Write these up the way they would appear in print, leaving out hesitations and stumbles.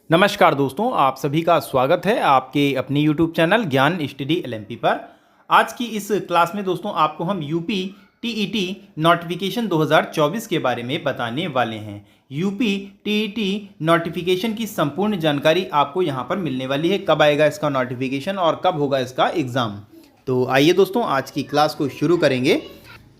नमस्कार दोस्तों, आप सभी का स्वागत है आपके अपनी YouTube चैनल ज्ञान स्टडी एलएमपी पर। आज की इस क्लास में दोस्तों आपको हम यूपी टीईटी नोटिफिकेशन 2024 के बारे में बताने वाले हैं। यूपी टीईटी नोटिफिकेशन की संपूर्ण जानकारी आपको यहाँ पर मिलने वाली है। कब आएगा इसका नोटिफिकेशन और कब होगा इसका एग्ज़ाम। तो आइए दोस्तों आज की क्लास को शुरू करेंगे।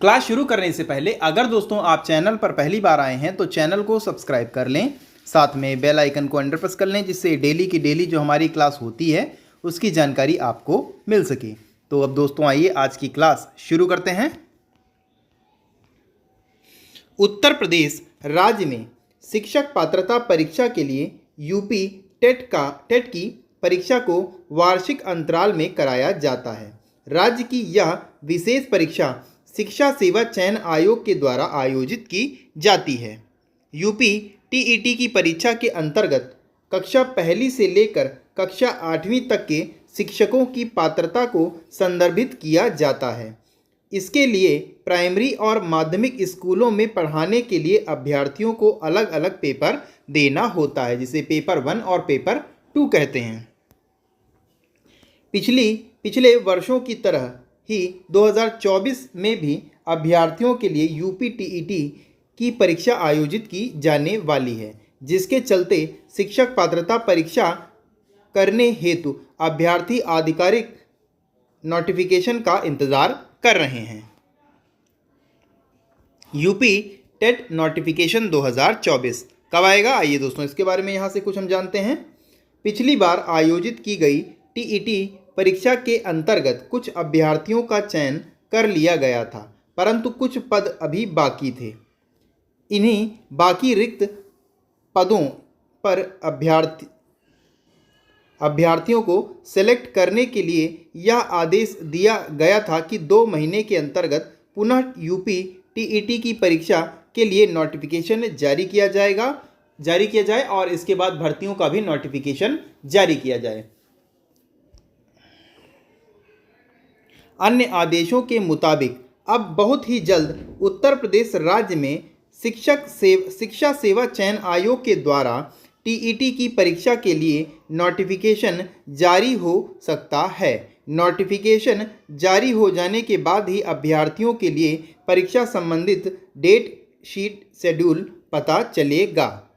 क्लास शुरू करने से पहले अगर दोस्तों आप चैनल पर पहली बार आए हैं तो चैनल को सब्सक्राइब कर लें, साथ में बेल आइकन को अंडर प्रेस कर लें, जिससे डेली की डेली जो हमारी क्लास होती है उसकी जानकारी आपको मिल सके। तो अब दोस्तों आइए आज की क्लास शुरू करते हैं। उत्तर प्रदेश राज्य में शिक्षक पात्रता परीक्षा के लिए यूपी टेट की परीक्षा को वार्षिक अंतराल में कराया जाता है। राज्य की यह विशेष परीक्षा शिक्षा सेवा चयन आयोग के द्वारा आयोजित की जाती है। यूपी टीईटी की परीक्षा के अंतर्गत कक्षा पहली से लेकर कक्षा 8वीं तक के शिक्षकों की पात्रता को संदर्भित किया जाता है। इसके लिए प्राइमरी और माध्यमिक स्कूलों में पढ़ाने के लिए अभ्यर्थियों को अलग अलग पेपर देना होता है, जिसे पेपर 1 और पेपर 2 कहते हैं। पिछले वर्षों की तरह ही 2024 में भी अभ्यर्थियों के लिए यूपी टीईटी की परीक्षा आयोजित की जाने वाली है, जिसके चलते शिक्षक पात्रता परीक्षा करने हेतु अभ्यर्थी आधिकारिक नोटिफिकेशन का इंतज़ार कर रहे हैं। यूपी टेट नोटिफिकेशन 2024 कब आएगा, आइए दोस्तों इसके बारे में यहाँ से कुछ हम जानते हैं। पिछली बार आयोजित की गई टीईटी परीक्षा के अंतर्गत कुछ अभ्यर्थियों का चयन कर लिया गया था, परंतु कुछ पद अभी बाकी थे। इन्हीं बाकी रिक्त पदों पर अभ्यर्थियों को सेलेक्ट करने के लिए यह आदेश दिया गया था कि 2 महीने के अंतर्गत पुनः यूपी टीईटी की परीक्षा के लिए नोटिफिकेशन जारी किया जाए और इसके बाद भर्तियों का भी नोटिफिकेशन जारी किया जाए। अन्य आदेशों के मुताबिक अब बहुत ही जल्द उत्तर प्रदेश राज्य में शिक्षा सेवा चयन आयोग के द्वारा टीईटी की परीक्षा के लिए नोटिफिकेशन जारी हो सकता है। नोटिफिकेशन जारी हो जाने के बाद ही अभ्यर्थियों के लिए परीक्षा संबंधित डेट शीट शेड्यूल पता चलेगा।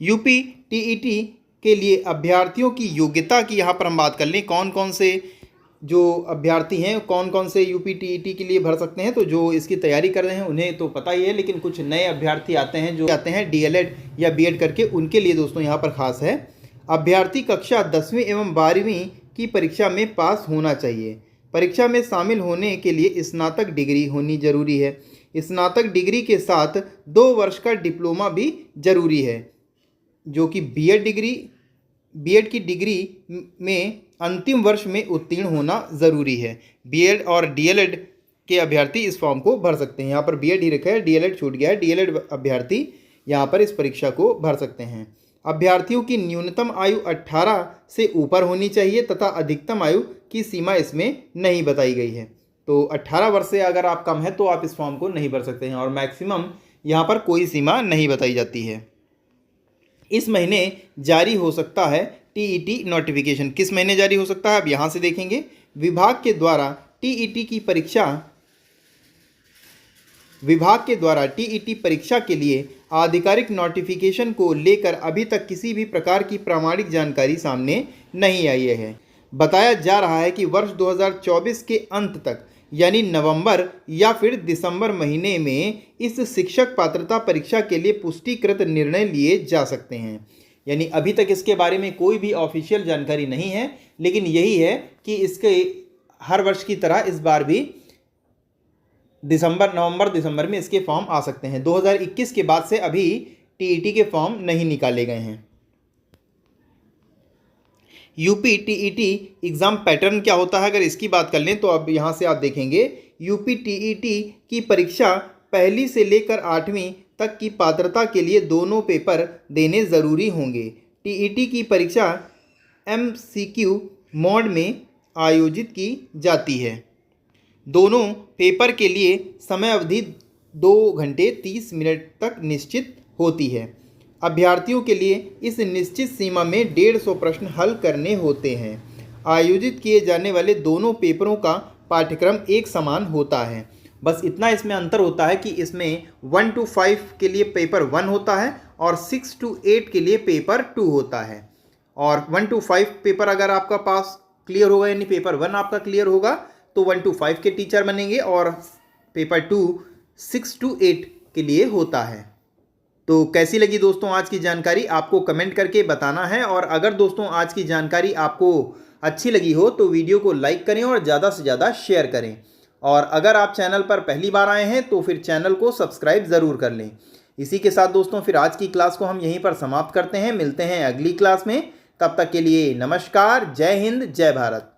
यूपी टीईटी के लिए अभ्यर्थियों की योग्यता की यहाँ पर हम बात कर लें, कौन कौन से जो अभ्यर्थी हैं कौन कौन से यूपी टीईटी के लिए भर सकते हैं। तो जो इसकी तैयारी कर रहे हैं उन्हें तो पता ही है, लेकिन कुछ नए अभ्यर्थी आते हैं जो आते हैं डीएलएड या बीएड करके, उनके लिए दोस्तों यहाँ पर खास है। अभ्यर्थी कक्षा 10वीं एवं 12वीं की परीक्षा में पास होना चाहिए। परीक्षा में शामिल होने के लिए स्नातक डिग्री होनी जरूरी है। स्नातक डिग्री के साथ 2 वर्ष का डिप्लोमा भी जरूरी है, जो कि बीएड की डिग्री में अंतिम वर्ष में उत्तीर्ण होना ज़रूरी है। बीएड और डीएलएड के अभ्यर्थी इस फॉर्म को भर सकते हैं। यहाँ पर बीएड ही रखा है, डीएलएड छूट गया है। डीएलएड अभ्यर्थी यहाँ पर इस परीक्षा को भर सकते हैं। अभ्यर्थियों की न्यूनतम आयु 18 से ऊपर होनी चाहिए तथा अधिकतम आयु की सीमा इसमें नहीं बताई गई है। तो 18 वर्ष से अगर आप कम है तो आप इस फॉर्म को नहीं भर सकते हैं, और मैक्सिमम यहाँ पर कोई सीमा नहीं बताई जाती है। इस महीने जारी हो सकता है टीईटी नोटिफिकेशन। किस महीने जारी हो सकता है, अब यहाँ से देखेंगे। विभाग के द्वारा टीईटी परीक्षा के लिए आधिकारिक नोटिफिकेशन को लेकर अभी तक किसी भी प्रकार की प्रामाणिक जानकारी सामने नहीं आई है। बताया जा रहा है कि वर्ष 2024 के अंत तक यानी नवंबर या फिर दिसंबर महीने में इस शिक्षक पात्रता परीक्षा के लिए पुष्टिकृत निर्णय लिए जा सकते हैं। यानी अभी तक इसके बारे में कोई भी ऑफिशियल जानकारी नहीं है, लेकिन यही है कि इसके हर वर्ष की तरह इस बार भी नवंबर दिसंबर में इसके फॉर्म आ सकते हैं। 2021 के बाद से अभी टीईटी के फॉर्म नहीं निकाले गए हैं। यूपी टीईटी एग्ज़ाम पैटर्न क्या होता है, अगर इसकी बात कर लें तो अब यहाँ से आप देखेंगे यूपी टीईटी की परीक्षा पहली से लेकर 8वीं तक की पात्रता के लिए दोनों पेपर देने ज़रूरी होंगे। टीईटी की परीक्षा एमसीक्यू मोड में आयोजित की जाती है। दोनों पेपर के लिए समय अवधि 2 घंटे 30 मिनट तक निश्चित होती है। अभ्यर्थियों के लिए इस निश्चित सीमा में 150 प्रश्न हल करने होते हैं। आयोजित किए जाने वाले दोनों पेपरों का पाठ्यक्रम एक समान होता है। बस इतना इसमें अंतर होता है कि इसमें 1 to 5 के लिए पेपर 1 होता है और 6 to 8 के लिए पेपर 2 होता है। और 1 to 5 पेपर अगर आपका पास क्लियर होगा, यानी पेपर 1 आपका क्लियर होगा, तो 1 to 5 के टीचर बनेंगे और पेपर 2 6 to 8 के लिए होता है। तो कैसी लगी दोस्तों आज की जानकारी, आपको कमेंट करके बताना है। और अगर दोस्तों आज की जानकारी आपको अच्छी लगी हो तो वीडियो को लाइक करें और ज़्यादा से ज़्यादा शेयर करें। और अगर आप चैनल पर पहली बार आए हैं तो फिर चैनल को सब्सक्राइब ज़रूर कर लें। इसी के साथ दोस्तों फिर आज की क्लास को हम यहीं पर समाप्त करते हैं। मिलते हैं अगली क्लास में, तब तक के लिए नमस्कार, जय हिंद, जय भारत।